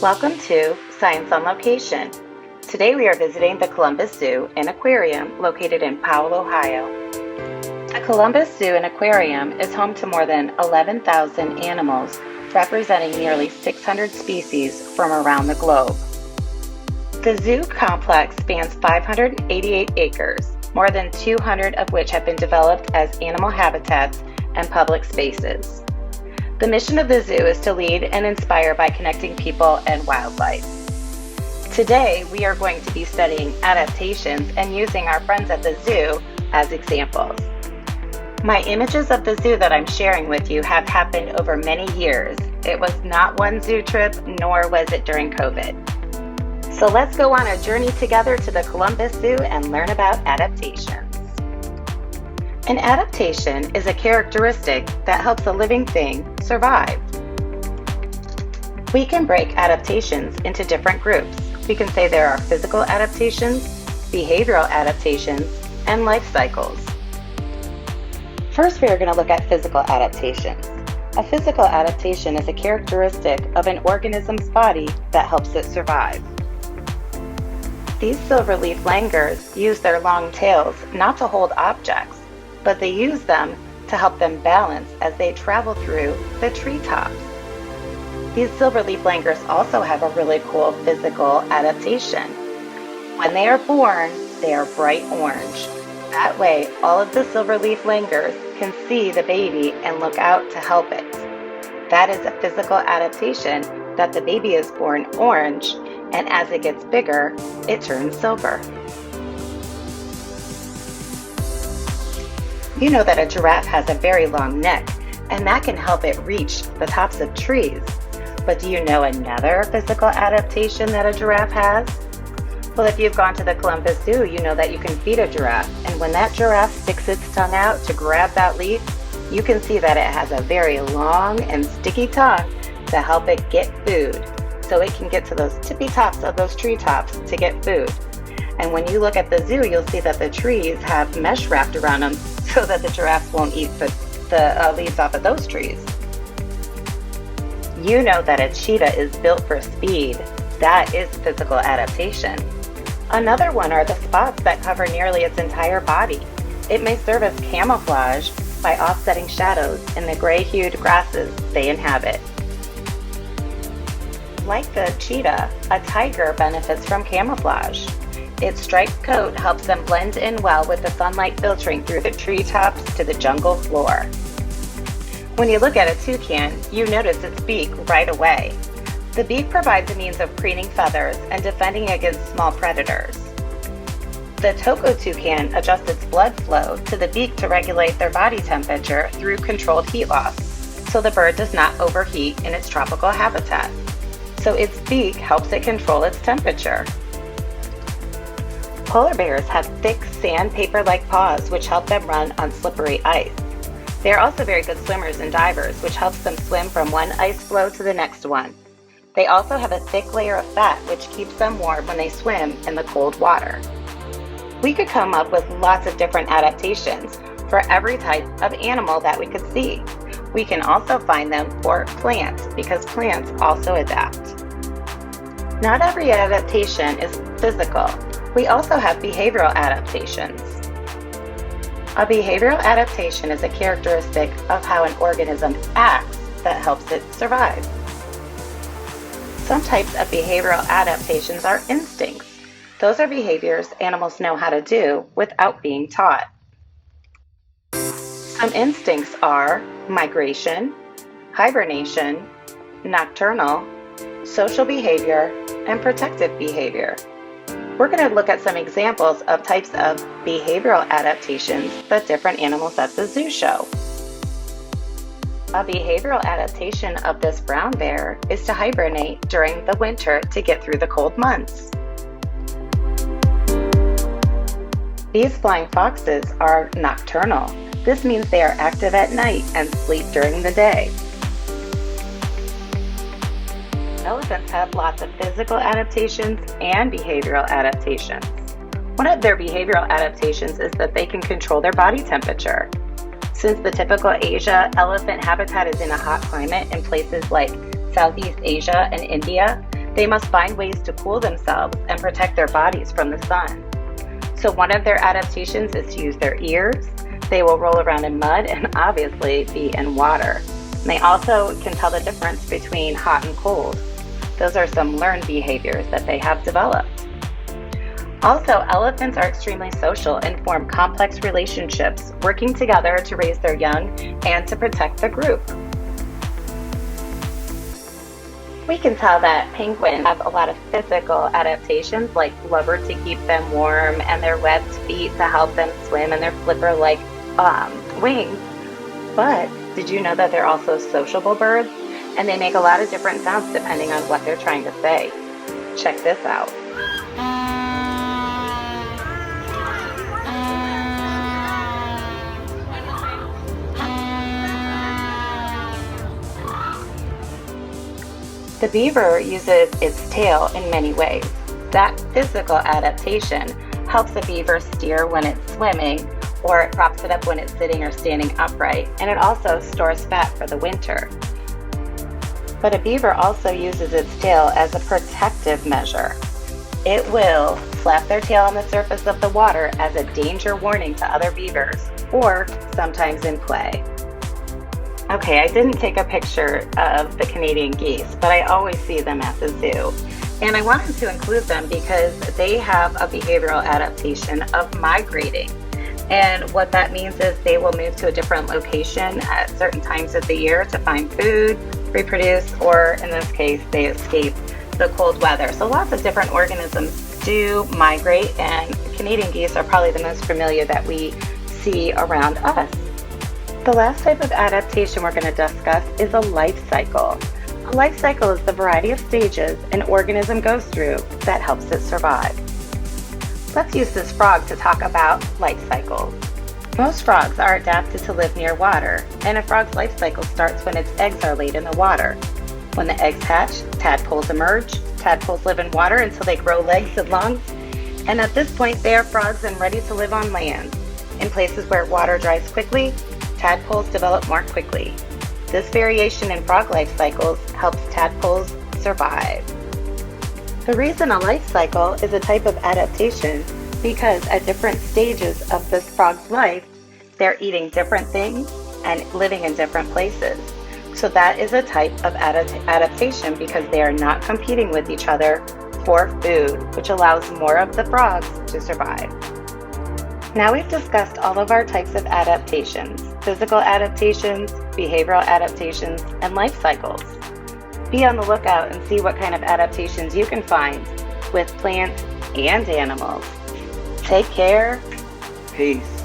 Welcome to Science on Location. Today we are visiting the Columbus Zoo and Aquarium located in Powell, Ohio. The Columbus Zoo and Aquarium is home to more than 11,000 animals representing nearly 600 species from around the globe. The zoo complex spans 588 acres, more than 200 of which have been developed as animal habitats and public spaces. The mission of the zoo is to lead and inspire by connecting people and wildlife. Today, we are going to be studying adaptations and using our friends at the zoo as examples. My images of the zoo that I'm sharing with you have happened over many years. It was not one zoo trip, nor was it during COVID. So let's go on a journey together to the Columbus Zoo and learn about adaptations. An adaptation is a characteristic that helps a living thing survive. We can break adaptations into different groups. We can say there are physical adaptations, behavioral adaptations, and life cycles. First, we are going to look at physical adaptations. A physical adaptation is a characteristic of an organism's body that helps it survive. These silverleaf langurs use their long tails not to hold objects, but they use them to help them balance as they travel through the treetops. These silverleaf langurs also have a really cool physical adaptation. When they are born, they are bright orange. That way, all of the silverleaf langurs can see the baby and look out to help it. That is a physical adaptation that the baby is born orange, and as it gets bigger, it turns silver. You know that a giraffe has a very long neck, and that can help it reach the tops of trees. But do you know another physical adaptation that a giraffe has? Well, if you've gone to the Columbus Zoo, you know that you can feed a giraffe, and when that giraffe sticks its tongue out to grab that leaf, you can see that it has a very long and sticky tongue to help it get food, so it can get to those tippy tops of those treetops to get food. And when you look at the zoo, you'll see that the trees have mesh wrapped around them so that the giraffes won't eat the leaves off of those trees. You know that a cheetah is built for speed. That is physical adaptation. Another one are the spots that cover nearly its entire body. It may serve as camouflage by offsetting shadows in the gray-hued grasses they inhabit. Like the cheetah, a tiger benefits from camouflage. Its striped coat helps them blend in well with the sunlight filtering through the treetops to the jungle floor. When you look at a toucan, you notice its beak right away. The beak provides a means of preening feathers and defending against small predators. The toko toucan adjusts its blood flow to the beak to regulate their body temperature through controlled heat loss, so the bird does not overheat in its tropical habitat. So its beak helps it control its temperature. Polar bears have thick sandpaper-like paws which help them run on slippery ice. They are also very good swimmers and divers, which helps them swim from one ice floe to the next one. They also have a thick layer of fat which keeps them warm when they swim in the cold water. We could come up with lots of different adaptations for every type of animal that we could see. We can also find them for plants because plants also adapt. Not every adaptation is physical. We also have behavioral adaptations. A behavioral adaptation is a characteristic of how an organism acts that helps it survive. Some types of behavioral adaptations are instincts. Those are behaviors animals know how to do without being taught. Some instincts are migration, hibernation, nocturnal, social behavior, and protective behavior. We're going to look at some examples of types of behavioral adaptations that different animals at the zoo show. A behavioral adaptation of this brown bear is to hibernate during the winter to get through the cold months. These flying foxes are nocturnal. This means they are active at night and sleep during the day. Elephants have lots of physical adaptations and behavioral adaptations. One of their behavioral adaptations is that they can control their body temperature. Since the typical Asia elephant habitat is in a hot climate in places like Southeast Asia and India, They must find ways to cool themselves and protect their bodies from the sun. So one of their adaptations is to use their ears. They will roll around in mud and obviously be in water. And they also can tell the difference between hot and cold. Those are some learned behaviors that they have developed. Also, elephants are extremely social and form complex relationships, working together to raise their young and to protect the group. We can tell that penguins have a lot of physical adaptations, like blubber to keep them warm and their webbed feet to help them swim and their flipper-like wings. But did you know that they're also sociable birds? And they make a lot of different sounds depending on what they're trying to say. Check this out. The beaver uses its tail in many ways. That physical adaptation helps a beaver steer when it's swimming, or it props it up when it's sitting or standing upright, and it also stores fat for the winter. But a beaver also uses its tail as a protective measure. It will flap their tail on the surface of the water as a danger warning to other beavers, or sometimes in play. Okay, I didn't take a picture of the Canadian geese, but I always see them at the zoo. And I wanted to include them because they have a behavioral adaptation of migrating. And what that means is they will move to a different location at certain times of the year to find food, reproduce, or in this case, they escape the cold weather. So lots of different organisms do migrate, and Canadian geese are probably the most familiar that we see around us. The last type of adaptation we're going to discuss is a life cycle. A life cycle is the variety of stages an organism goes through that helps it survive. Let's use this frog to talk about life cycles. Most frogs are adapted to live near water, and a frog's life cycle starts when its eggs are laid in the water. When the eggs hatch, tadpoles emerge. Tadpoles live in water until they grow legs and lungs, and at this point they are frogs and ready to live on land. In places where water dries quickly, tadpoles develop more quickly. This variation in frog life cycles helps tadpoles survive. The reason a life cycle is a type of adaptation because at different stages of this frog's life, they're eating different things and living in different places. So that is a type of adaptation because they are not competing with each other for food, which allows more of the frogs to survive. Now we've discussed all of our types of adaptations: physical adaptations, behavioral adaptations, and life cycles. Be on the lookout and see what kind of adaptations you can find with plants and animals. Take care. Peace.